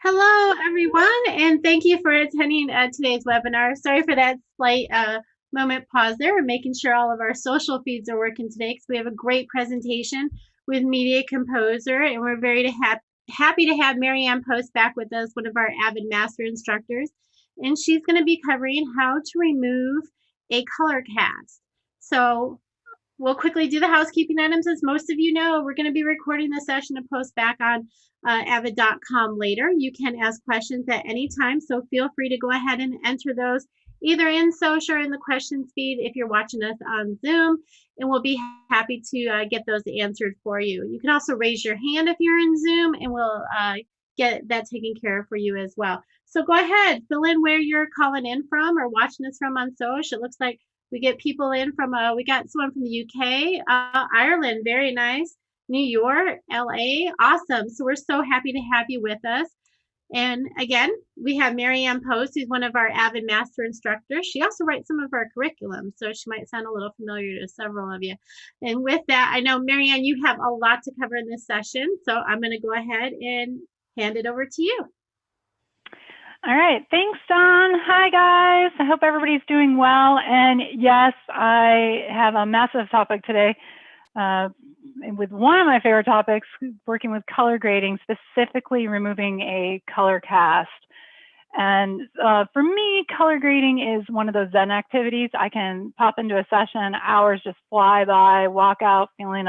Hello, everyone, and thank you for attending today's webinar. Sorry for that slight moment pause there. We're making sure all of our social feeds are working today because we have a great presentation with Media Composer, and we're very happy to have Marianne Post back with us, one of our Avid Master instructors, and she's going to be covering how to remove a color cast. So we'll quickly do the housekeeping items. As most of you know, we're going to be recording this session to post back on avid.com later. You can ask questions at any time, so feel free to go ahead and enter those either in social or in the questions feed if you're watching us on Zoom, and we'll be happy to get those answered for you. You can also raise your hand if you're in Zoom, and we'll get that taken care of for you as well. So go ahead, fill in where you're calling in from or watching us from on social. It looks like we get people in from, we got someone from the UK, Ireland, very nice, New York, LA, awesome. So we're so happy to have you with us. And again, we have Marianne Post, who's one of our Avid Master instructors. She also writes some of our curriculum, so she might sound a little familiar to several of you. And with that, I know, Marianne, you have a lot to cover in this session, so I'm going to go ahead and hand it over to you. All right, thanks, Dawn. Hi, guys. I hope everybody's doing well. And yes, I have a massive topic today with one of my favorite topics, working with color grading, specifically removing a color cast. And for me, color grading is one of those Zen activities. I can pop into a session, hours just fly by, walk out feeling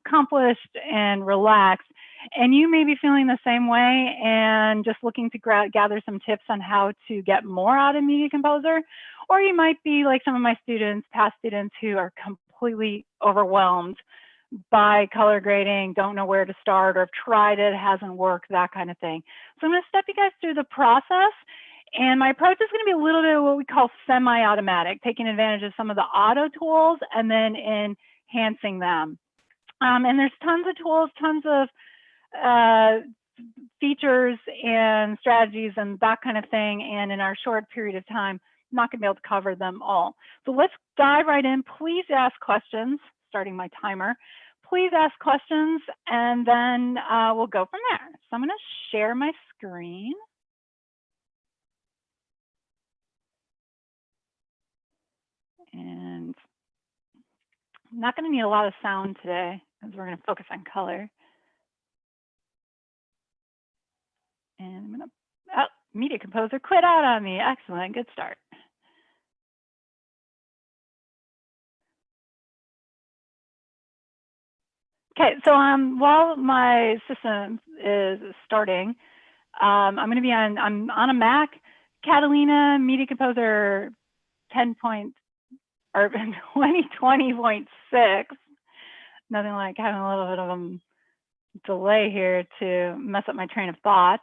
accomplished and relaxed. And you may be feeling the same way and just looking to gather some tips on how to get more out of Media Composer. Or you might be like some of my students, past students, who are completely overwhelmed by color grading, don't know where to start, or have tried it, hasn't worked, that kind of thing. So I'm going to step you guys through the process. And my approach is going to be a little bit of what we call semi-automatic, taking advantage of some of the auto tools and then enhancing them. And there's tons of tools, tons of features and strategies and that kind of thing. And in our short period of time, I'm not going to be able to cover them all. So let's dive right in. Please ask questions, starting my timer. Please ask questions, and then we'll go from there. So I'm going to share my screen. And I'm not going to need a lot of sound today, because we're going to focus on color. And I'm going to, oh, Media Composer quit out on me. Excellent, good start. Okay, so while my system is starting, I'm going to be on, I'm on a Mac, Catalina Media Composer 2020.6. Nothing like having a little bit of a delay here to mess up my train of thought.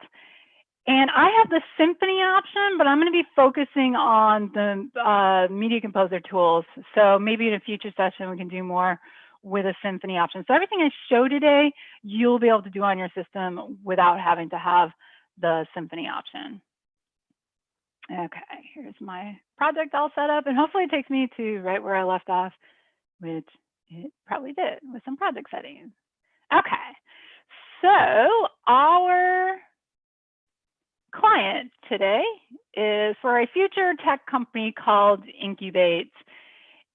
And I have the Symphony option, but I'm going to be focusing on the Media Composer tools. So maybe in a future session, we can do more with a Symphony option. So everything I show today, you'll be able to do on your system without having to have the Symphony option. Okay, here's my project all set up, and hopefully it takes me to right where I left off, which it probably did with some project settings. Okay, so our client today is for a future tech company called Incubate.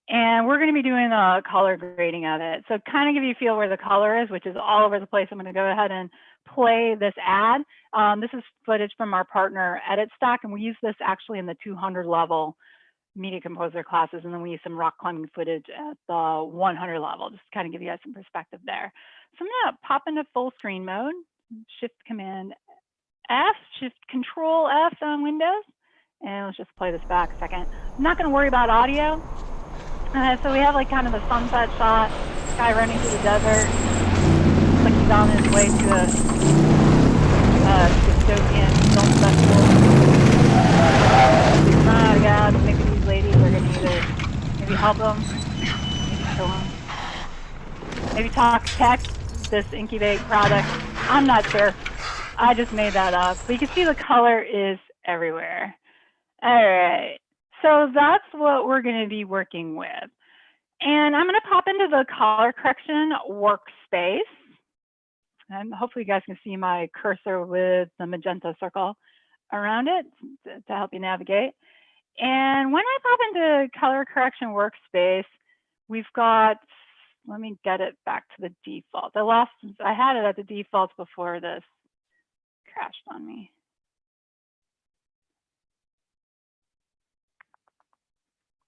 And we're going to be doing a color grading of it. So kind of give you a feel where the color is, which is all over the place. I'm going to go ahead and play this ad. This is footage from our partner Edit Stack, and we use this actually in the 200 level Media Composer classes, and then we use some rock climbing footage at the 100 level, just to kind of give you guys some perspective there. So I'm going to pop into full screen mode, Shift Command F, Shift Control F on Windows, and let's just play this back a second. I'm not going to worry about audio. So we have like kind of a sunset shot, guy running through the desert, looks like he's on his way to a dystopian film festival. Oh God, maybe these ladies are gonna either maybe help him, maybe kill him, maybe talk tech, this Incubate product. I'm not sure. I just made that up. But you can see the color is everywhere. All right. So that's what we're going to be working with. And I'm going to pop into the color correction workspace. And hopefully you guys can see my cursor with the magenta circle around it to help you navigate. And when I pop into color correction workspace, we've got, let me get it back to the default. I had it at the default before this crashed on me.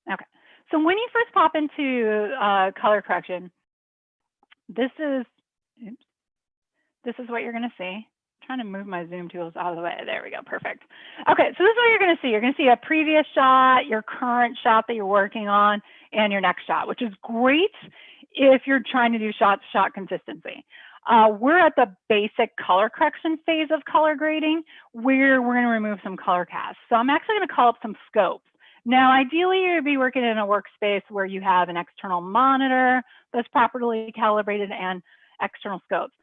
Okay, so when you first pop into color correction, this is what you're gonna see. I'm trying to move my zoom tools out of the way. There we go, perfect. Okay, so this is what you're gonna see. You're gonna see a previous shot, your current shot that you're working on, and your next shot, which is great if you're trying to do shot-to-shot consistency. We're at the basic color correction phase of color grading, where we're gonna remove some color casts. So I'm actually gonna call up some scopes. Now, ideally, you'd be working in a workspace where you have an external monitor that's properly calibrated and external scopes.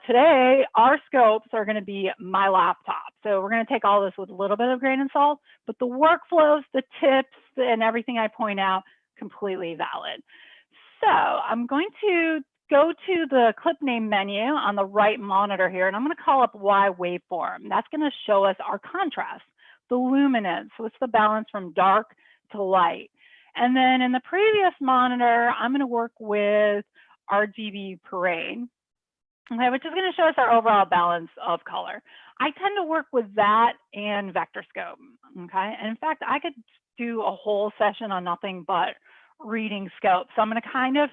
Today, our scopes are going to be my laptop. So we're going to take all this with a little bit of grain of salt, but the workflows, the tips, and everything I point out, completely valid. So I'm going to go to the clip name menu on the right monitor here, and I'm going to call up Y waveform. That's going to show us our contrast, the luminance, so it's the balance from dark to light. And then in the previous monitor, I'm going to work with RGB parade, okay, which is going to show us our overall balance of color. I tend to work with that and vector scope, okay? And in fact, I could do a whole session on nothing but reading scope. So I'm going to kind of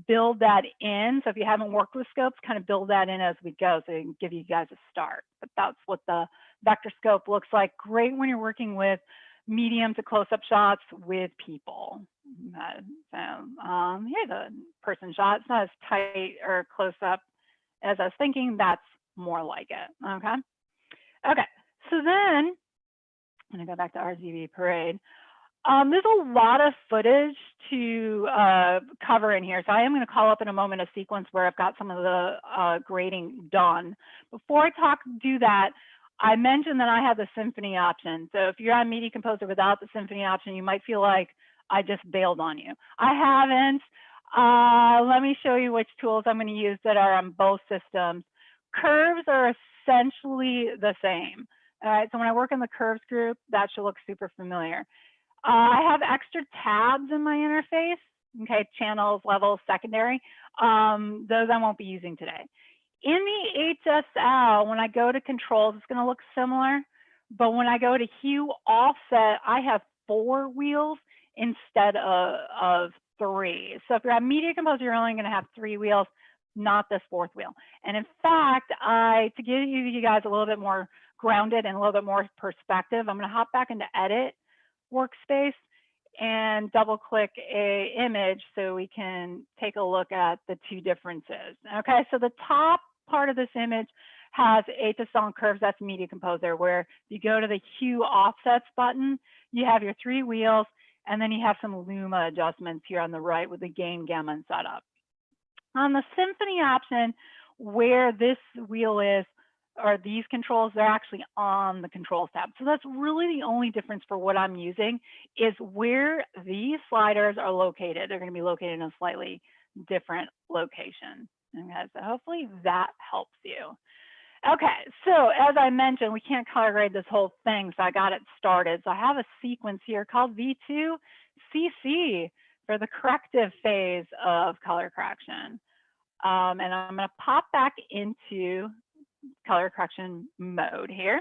build that in. So if you haven't worked with scopes, kind of build that in as we go so I can give you guys a start. But that's what the vector scope looks like. Great when you're working with medium to close-up shots with people. Here's a person shot. It's not as tight or close-up as I was thinking. That's more like it, okay? Okay, so then I'm gonna go back to RGB parade. There's a lot of footage to cover in here. So I am gonna call up in a moment a sequence where I've got some of the grading done. Before I do that, I mentioned that I have the symphony option. So if you're on Media Composer without the symphony option, you might feel like I just bailed on you. I haven't. Let me show you which tools I'm going to use that are on both systems. Curves are essentially the same. All right, so when I work in the curves group, that should look super familiar. I have extra tabs in my interface, okay, channels, levels, secondary. Those I won't be using today. In the HSL, when I go to controls, it's going to look similar. But when I go to hue offset, I have 4 wheels instead of 3. So if you're on Media Composer, you're only going to have 3 wheels, not this 4th wheel. And in fact, to give you guys a little bit more grounded and a little bit more perspective, I'm going to hop back into Edit workspace and double click a image so we can take a look at the 2 differences. Okay, so the top part of this image has HSL and curves. That's Media Composer, where if you go to the hue offsets button, you have your 3 wheels, and then you have some Luma adjustments here on the right with the gain, gamma, and setup. On the Symphony option, where this wheel is, or these controls, they're actually on the controls tab. So that's really the only difference for what I'm using is where these sliders are located. They're going to be located in a slightly different location. Okay, so hopefully that helps you. Okay, so as I mentioned, we can't color grade this whole thing, so I got it started. So I have a sequence here called V2CC for the corrective phase of color correction. And I'm going to pop back into color correction mode here.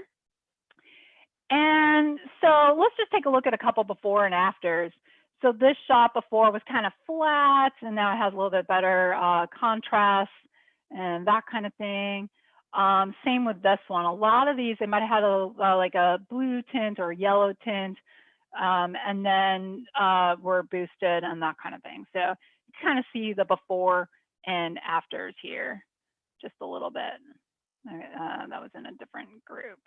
And so let's just take a look at a couple before and afters. So this shot before was kind of flat, and now it has a little bit better contrast and that kind of thing. Same with this one. A lot of these, they might have had like a blue tint or yellow tint, and then were boosted and that kind of thing. So you kind of see the before and afters here just a little bit. That was in a different group.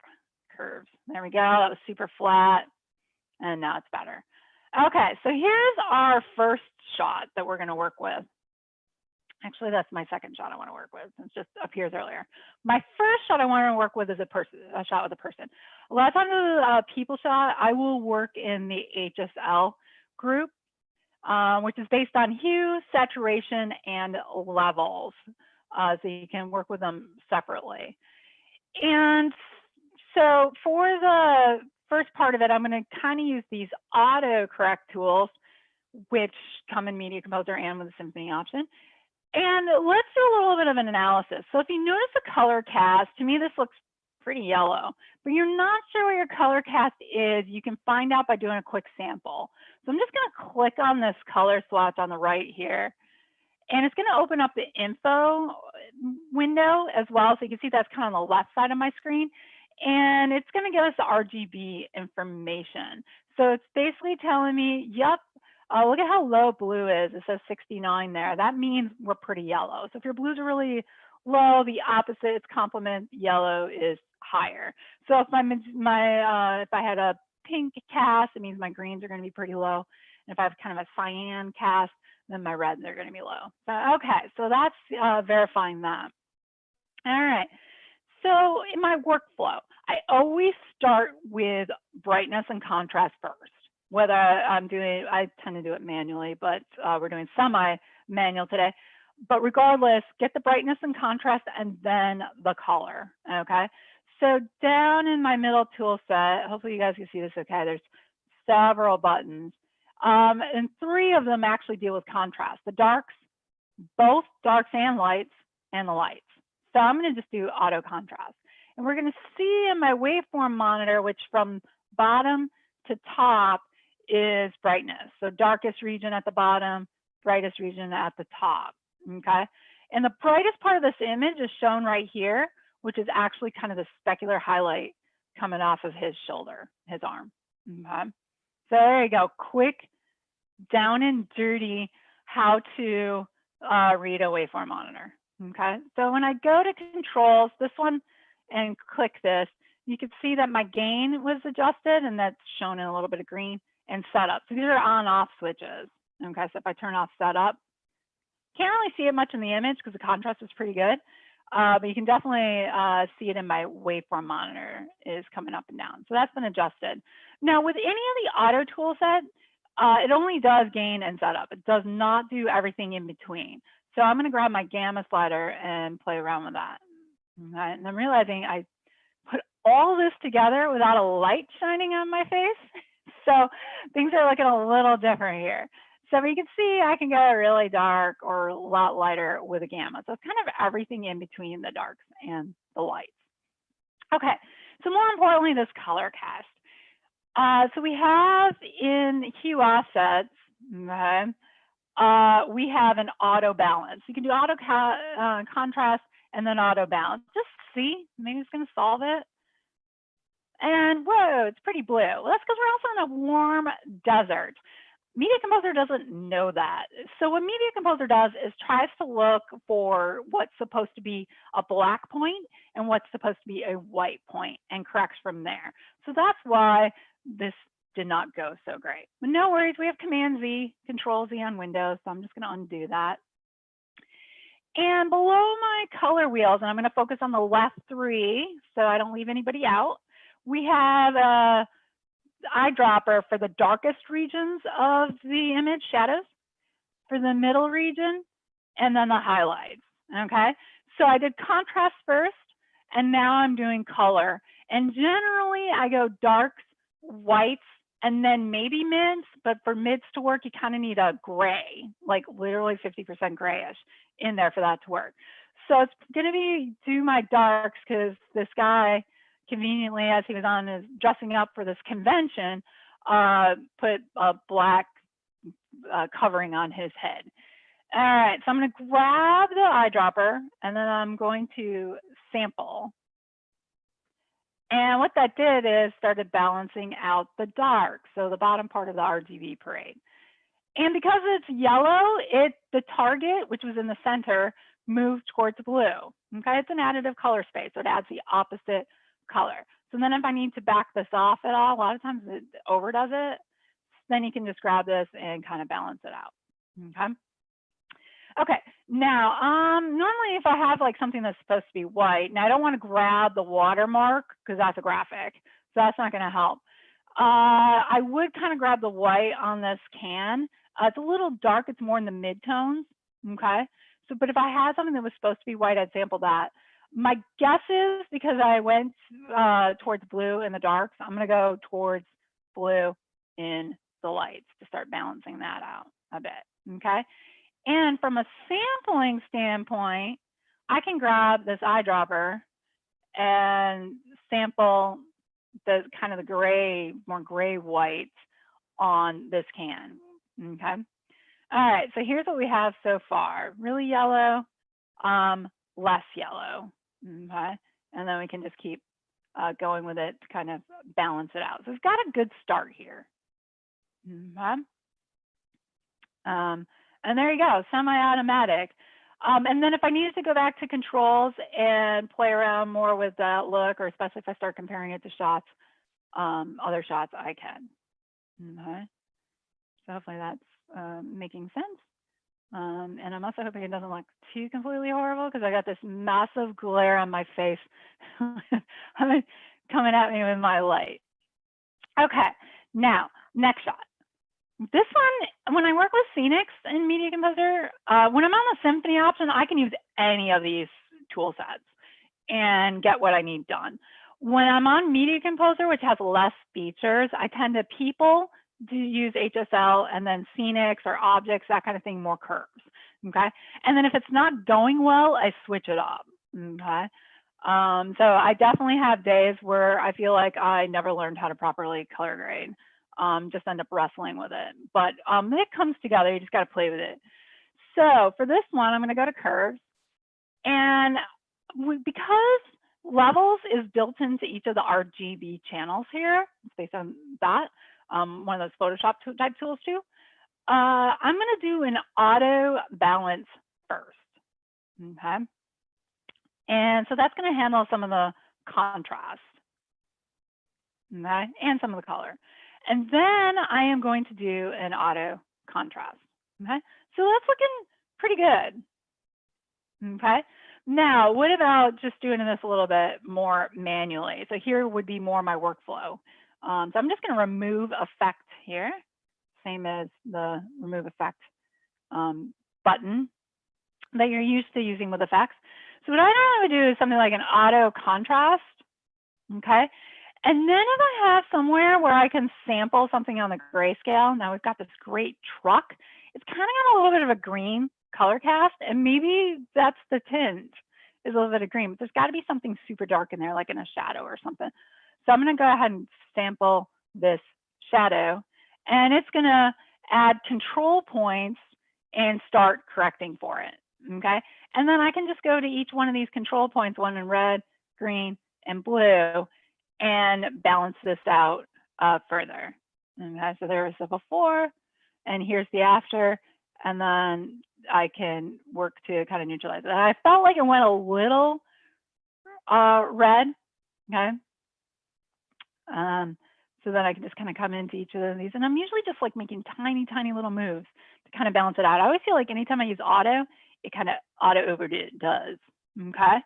Curves. There we go. That was super flat, and now it's better. Okay, so here's our first shot that we're going to work with. Actually, that's my second shot I want to work with. It just appears earlier. My first shot I want to work with is a shot with a person. A lot of times with a people shot, I will work in the HSL group, which is based on hue, saturation, and levels. So you can work with them separately. And so for the first part of it, I'm going to kind of use these autocorrect tools, which come in Media Composer and with the Symphony option. And let's do a little bit of an analysis. So if you notice the color cast, to me this looks pretty yellow, but you're not sure what your color cast is, you can find out by doing a quick sample. So I'm just going to click on this color swatch on the right here, and it's going to open up the info window as well. So you can see that's kind of on the left side of my screen, and it's going to give us the RGB information. So it's basically telling me, yep, look at how low blue is. It says 69 there. That means we're pretty yellow. So if your blues are really low, the opposite, its complement, yellow, is higher. So if if I had a pink cast, it means my greens are going to be pretty low. And if I have kind of a cyan cast, then my reds are going to be low. So, okay, so that's verifying that. All right. So in my workflow, I always start with brightness and contrast first. Whether I tend to do it manually, but we're doing semi-manual today. But regardless, get the brightness and contrast and then the color, okay? So down in my middle tool set, hopefully you guys can see this okay, there's several buttons. And 3 of them actually deal with contrast. The darks, both darks and lights, and the lights. So I'm gonna just do auto contrast. And we're gonna see in my waveform monitor, which from bottom to top is brightness. So darkest region at the bottom, brightest region at the top, okay? And the brightest part of this image is shown right here, which is actually kind of the specular highlight coming off of his shoulder, his arm, okay? So there you go, quick, down and dirty, how to read a waveform monitor, okay? So when I go to controls, this one, and click this, you can see that my gain was adjusted, and that's shown in a little bit of green, and setup. So these are on-off switches. Okay, so if I turn off setup, can't really see it much in the image because the contrast is pretty good, but you can definitely see it in my waveform monitor is coming up and down. So that's been adjusted. Now with any of the auto tool set, it only does gain and setup. It does not do everything in between. So I'm gonna grab my gamma slider and play around with that. Okay, and I'm realizing I put all this together without a light shining on my face. So things are looking a little different here. So you can see I can go really dark or a lot lighter with a gamma. So it's kind of everything in between the darks and the lights. Okay, so more importantly, this color cast. So we have in hue offsets, okay, we have an auto balance. You can do auto contrast and then auto balance. Just see, maybe it's going to solve it. And whoa, it's pretty blue. Well, that's because we're also in a warm desert. Media Composer doesn't know that. So what Media Composer does is tries to look for what's supposed to be a black point and what's supposed to be a white point and corrects from there. So that's why this did not go so great. But no worries, we have Command Z, Control Z on Windows, so I'm just gonna undo that. And below my color wheels, and I'm gonna focus on the left 3 so I don't leave anybody out, we have a eyedropper for the darkest regions of the image, shadows, for the middle region, and then the highlights, okay? So I did contrast first, and now I'm doing color. And generally I go darks, whites, and then maybe mids, but for mids to work, you kind of need a gray, like literally 50% grayish in there for that to work. So it's gonna be do my darks because this guy, conveniently, as he was on his dressing up for this convention, put a black covering on his head. All right, so I'm going to grab the eyedropper and then I'm going to sample. And what that did is started balancing out the dark, so the bottom part of the RGB parade. And because it's yellow, the target, which was in the center, moved towards blue. Okay, it's an additive color space, so it adds the opposite color. So then if I need to back this off at all, a lot of times it overdoes it, then you can just grab this and kind of balance it out, okay? Okay, now, normally if I have like something that's supposed to be white, now I don't want to grab the watermark because that's a graphic, so that's not going to help. I would kind of grab the white on this can. It's a little dark, it's more in the mid-tones, okay? So, but if I had something that was supposed to be white, I'd sample that. My guess is, because I went towards blue in the darks, I'm going to go towards blue in the lights to start balancing that out a bit, okay? And from a sampling standpoint, I can grab this eyedropper and sample the kind of the gray, more gray white on this can, okay? All right, so here's what we have so far. Really yellow, less yellow, okay? And then we can just keep going with it to kind of balance it out. So we've got a good start here, okay? And there you go, semi-automatic. And then if I needed to go back to controls and play around more with that look, or especially if I start comparing it to shots, other shots, I can. Okay. So hopefully that's making sense. And I'm also hoping it doesn't look too completely horrible because I got this massive glare on my face coming at me with my light. Okay, now, next shot. This one, when I work with scenics in Media Composer, when I'm on the Symphony option, I can use any of these tool sets and get what I need done. When I'm on Media Composer, which has less features, I tend to people to use HSL, and then scenics or objects, that kind of thing, more curves, okay? And then if it's not going well, I switch it up, okay? So I definitely have days where I feel like I never learned how to properly color grade. Just end up wrestling with it. But it comes together, you just got to play with it. So for this one, I'm going to go to curves. And because levels is built into each of the RGB channels here, it's based on that, one of those Photoshop type tools too, I'm going to do an auto balance first. Okay. And so that's going to handle some of the contrast, okay, and some of the color. And then I am going to do an auto contrast, okay? So that's looking pretty good, okay? Now, what about just doing this a little bit more manually? So here would be more my workflow. So I'm just gonna remove effect here, same as the remove effect button that you're used to using with effects. So what I normally would do is something like an auto contrast, okay? And then if I have somewhere where I can sample something on the grayscale, now we've got this great truck, it's kind of got a little bit of a green color cast, and maybe that's the tint, is a little bit of green, but there's got to be something super dark in there, like in a shadow or something. So I'm going to go ahead and sample this shadow, and it's going to add control points and start correcting for it, okay? And then I can just go to each one of these control points, one in red, green, and blue, and balance this out further. Okay, so there was the before, and here's the after, and then I can work to kind of neutralize it. And I felt like it went a little red, okay? So then I can just kind of come into each of these, and I'm usually just like making tiny, tiny little moves to kind of balance it out. I always feel like anytime I use auto, it kind of auto overdoes, okay?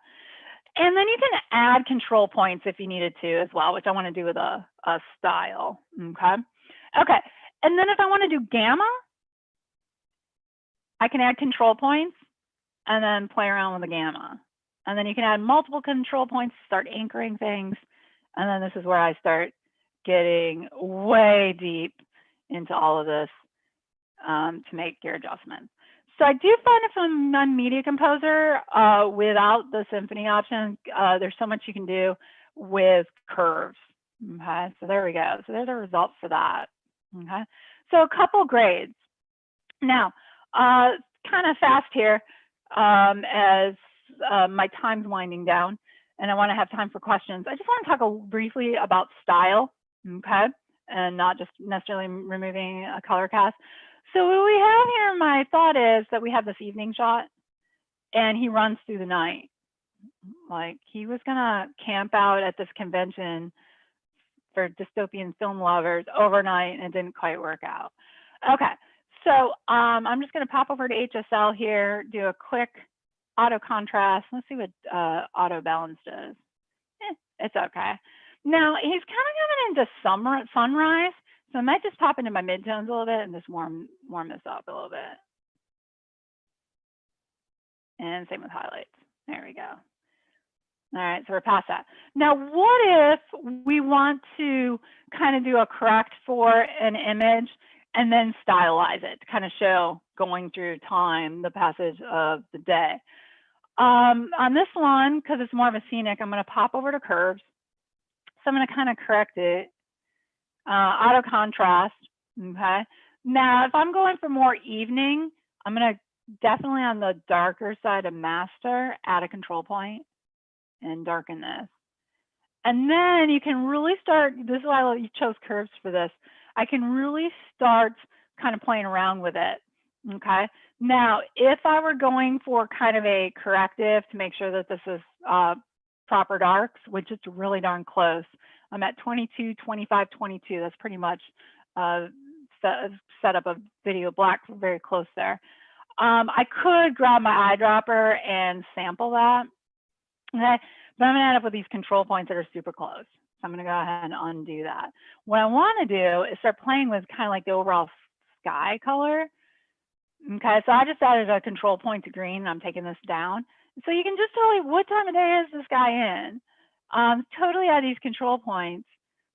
And then you can add control points if you needed to as well, which I want to do with a style, okay? Okay, and then if I want to do gamma, I can add control points and then play around with the gamma. And then you can add multiple control points to start anchoring things. And then this is where I start getting way deep into all of this to make your adjustments. So I do find if I'm on Media Composer without the Symphony option, there's so much you can do with curves. Okay, so there we go. So there's the results for that. Okay, so a couple grades. Now, kind of fast here as my time's winding down, and I want to have time for questions. I just want to talk briefly about style, okay, and not just necessarily removing a color cast. So what we have here, my thought is that we have this evening shot, and he runs through the night. Like he was gonna camp out at this convention for dystopian film lovers overnight, and it didn't quite work out. Okay, So I'm just going to pop over to HSL here, do a quick auto contrast. Let's see what auto balance does. It's okay. Now he's kind of coming into sunrise, so I might just pop into my midtones a little bit and just warm this up a little bit. And same with highlights. There we go. All right, so we're past that. Now, what if we want to kind of do a correct for an image and then stylize it to kind of show going through time, the passage of the day? On this one, because it's more of a scenic, I'm going to pop over to curves. So I'm going to kind of correct it. Auto contrast, okay? Now, if I'm going for more evening, I'm going to definitely on the darker side of master, add a control point and darken this. And then you can really start, this is why I chose curves for this. I can really start kind of playing around with it, okay? Now, if I were going for kind of a corrective to make sure that this is proper darks, which is really darn close. I'm at 22, 25, 22. That's pretty much set up a video black very close there. I could grab my eyedropper and sample that, okay? But I'm gonna end up with these control points that are super close. So I'm gonna go ahead and undo that. What I wanna do is start playing with kind of like the overall sky color. Okay, so I just added a control point to green and I'm taking this down. So you can just tell me what time of day is this guy in. Totally add these control points,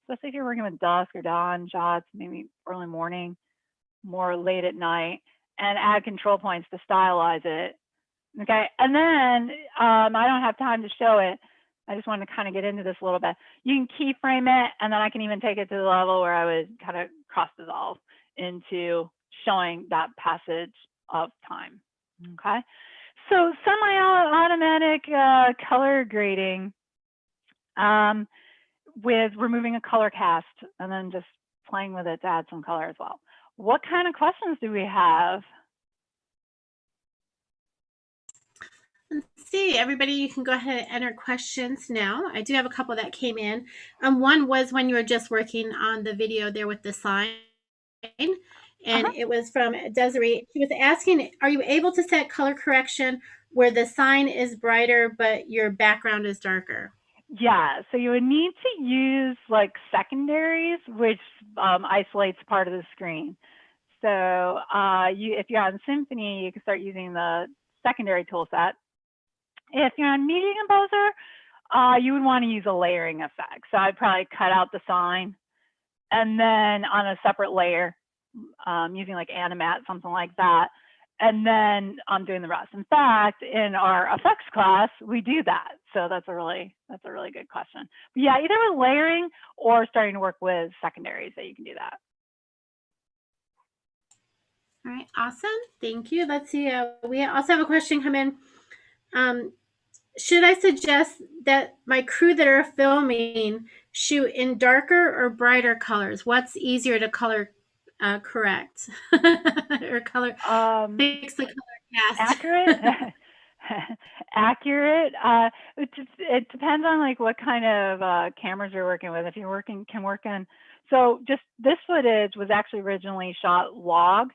especially if you're working with dusk or dawn shots, maybe early morning, more late at night, and add control points to stylize it. Okay, and then I don't have time to show it. I just wanted to kind of get into this a little bit. You can keyframe it, and then I can even take it to the level where I would kind of cross dissolve into showing that passage of time. Okay, so semi-automatic color grading with removing a color cast and then just playing with it to add some color as well. What kind of questions do we have? Let's see, everybody, you can go ahead and enter questions now. I do have a couple that came in. One was when you were just working on the video there with the sign. And it was from Desiree. She was asking, are you able to set color correction where the sign is brighter, but your background is darker? Yeah, so you would need to use like secondaries, which isolates part of the screen. So if you're on Symphony, you can start using the secondary tool set. If you're on Media Composer, you would want to use a layering effect. So I'd probably cut out the sign and then on a separate layer, using like Animat, something like that. And then I'm doing the rest. In fact, in our effects class, we do that. So that's a really good question. But yeah, either with layering or starting to work with secondaries that you can do that. All right, awesome. Thank you. Let's see. We also have a question come in. Should I suggest that my crew that are filming shoot in darker or brighter colors? What's easier to color correct or color fix the color cast? Accurate. Accurate. It depends on like what kind of cameras you're working with. If you're can work in. So just this footage was actually originally shot log,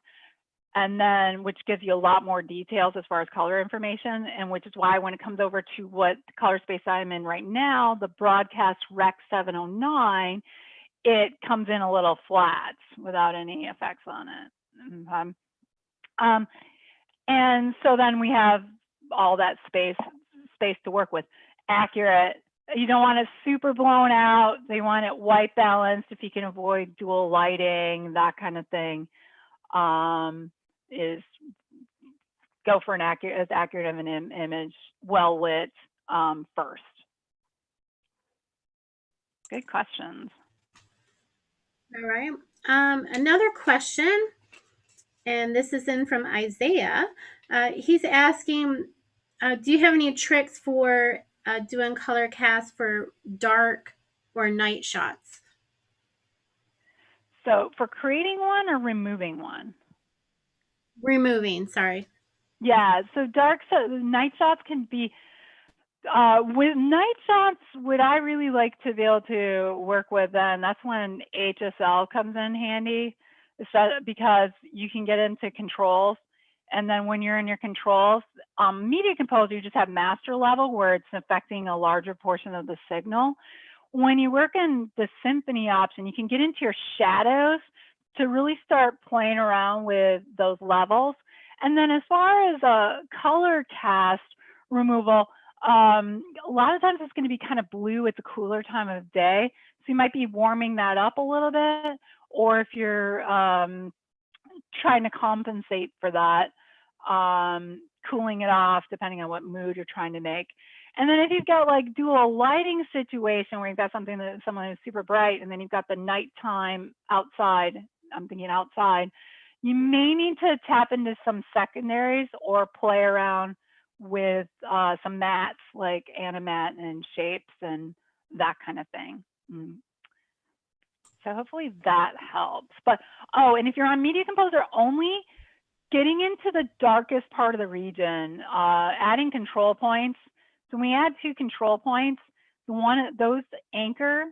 and then which gives you a lot more details as far as color information, and which is why when it comes over to what color space I'm in right now, the broadcast Rec 709, it comes in a little flat without any effects on it. And so then we have all that space to work with. Accurate. You don't want it super blown out. They want it white balanced if you can avoid dual lighting, that kind of thing. Is go for as accurate of an image, well lit first. Good questions. All right. Another question, and this is in from Isaiah. He's asking, do you have any tricks for doing color cast for dark or night shots? So for creating one or removing one? Removing, sorry. Yeah, so night shots can be, with night shots, what I really like to be able to work with then, that's when HSL comes in handy. because you can get into controls. And then when you're in your controls, Media Composer, you just have master level where it's affecting a larger portion of the signal. When you work in the symphony option, you can get into your shadows to really start playing around with those levels. And then as far as a color cast removal, a lot of times it's going to be kind of blue at the cooler time of day. So you might be warming that up a little bit, or if you're trying to compensate for that, cooling it off depending on what mood you're trying to make. And then if you've got like dual lighting situation where you've got something that someone is super bright and then you've got the nighttime outside, I'm thinking outside, you may need to tap into some secondaries or play around with some mats like animat and shapes and that kind of thing. So hopefully that helps. But, oh, and if you're on Media Composer only, getting into the darkest part of the region, adding control points. So when we add 2 control points, those anchor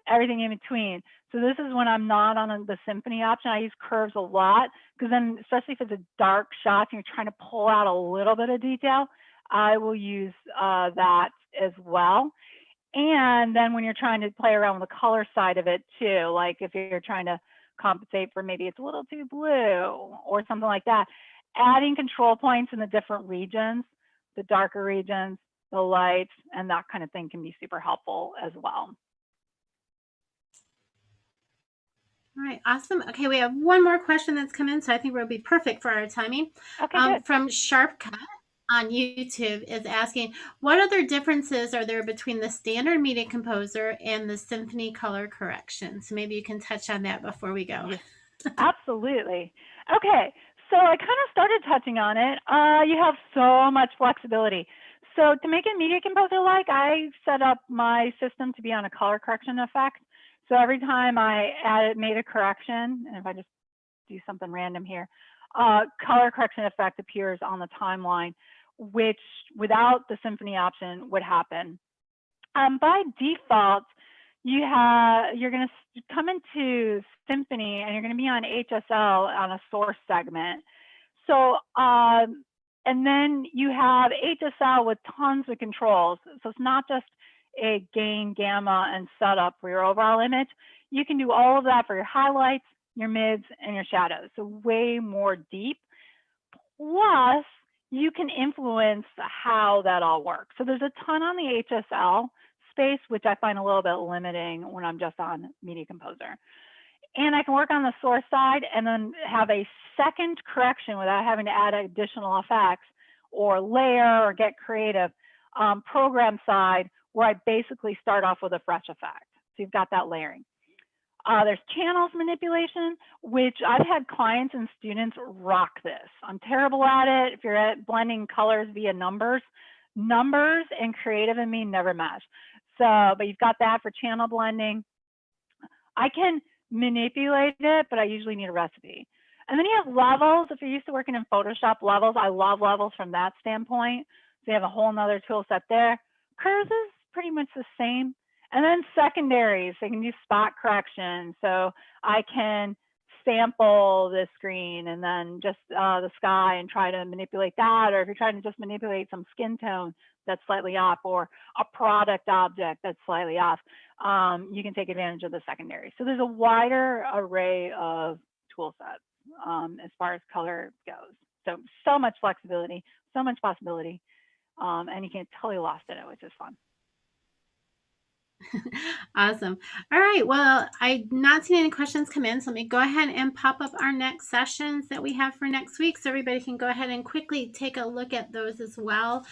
everything in between. So this is when I'm not on the symphony option. I use curves a lot because then, especially if it's a dark shot and you're trying to pull out a little bit of detail, I will use that as well. And then when you're trying to play around with the color side of it too, like if you're trying to compensate for maybe it's a little too blue or something like that, adding control points in the different regions, the darker regions, the lights, and that kind of thing can be super helpful as well. All right, awesome. Okay, we have one more question that's come in, so I think we'll be perfect for our timing. Okay, from Sharpcut on YouTube is asking, what other differences are there between the standard Media Composer and the Symphony color correction? So maybe you can touch on that before we go. Yes, absolutely. Okay, so I kind of started touching on it. You have so much flexibility. So to make it Media Composer-like, I set up my system to be on a color correction effect. So every time I made a correction, and if I just do something random here, color correction effect appears on the timeline, which without the Symphony option would happen. By default, you're going to come into Symphony and you're going to be on HSL on a source segment. So, and then you have HSL with tons of controls. So it's not just a gain, gamma, and setup for your overall image. You can do all of that for your highlights, your mids, and your shadows. So way more deep. Plus, you can influence how that all works. So there's a ton on the HSL space, which I find a little bit limiting when I'm just on Media Composer. And I can work on the source side and then have a second correction without having to add additional effects or layer or get creative. Program side, where I basically start off with a fresh effect. So you've got that layering. There's channels manipulation, which I've had clients and students rock this. I'm terrible at it. If you're at blending colors via numbers and creative and me never mesh. So, but you've got that for channel blending. I can manipulate it, but I usually need a recipe. And then you have levels. If you're used to working in Photoshop, levels, I love levels from that standpoint. So you have a whole nother tool set there. Curves is pretty much the same. And then secondaries, I can do spot correction. So I can sample the screen and then just the sky and try to manipulate that. Or if you're trying to just manipulate some skin tone that's slightly off or a product object that's slightly off, you can take advantage of the secondary. So there's a wider array of tool sets as far as color goes. So much flexibility, so much possibility. And you get totally lost in it, which is fun. Awesome. All right. Well, I've not seen any questions come in, so let me go ahead and pop up our next sessions that we have for next week so everybody can go ahead and quickly take a look at those as well.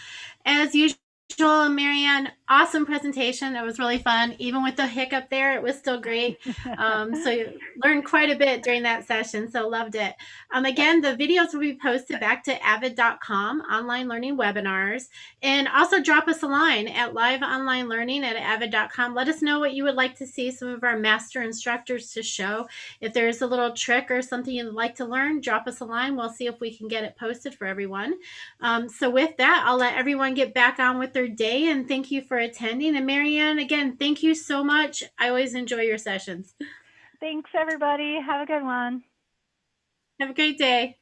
As usual, Marianne, awesome presentation. It was really fun. Even with the hiccup there, it was still great. So you learned quite a bit during that session, so loved it. Again, the videos will be posted back to avid.com, online learning webinars, and also drop us a line at liveonlinelearning@avid.com. Let us know what you would like to see some of our master instructors to show. If there's a little trick or something you'd like to learn, drop us a line. We'll see if we can get it posted for everyone. So with that, I'll let everyone get back on with their day, and thank you for attending. And Marianne, again, thank you so much. I always enjoy your sessions. Thanks, everybody. Have a good one. Have a great day.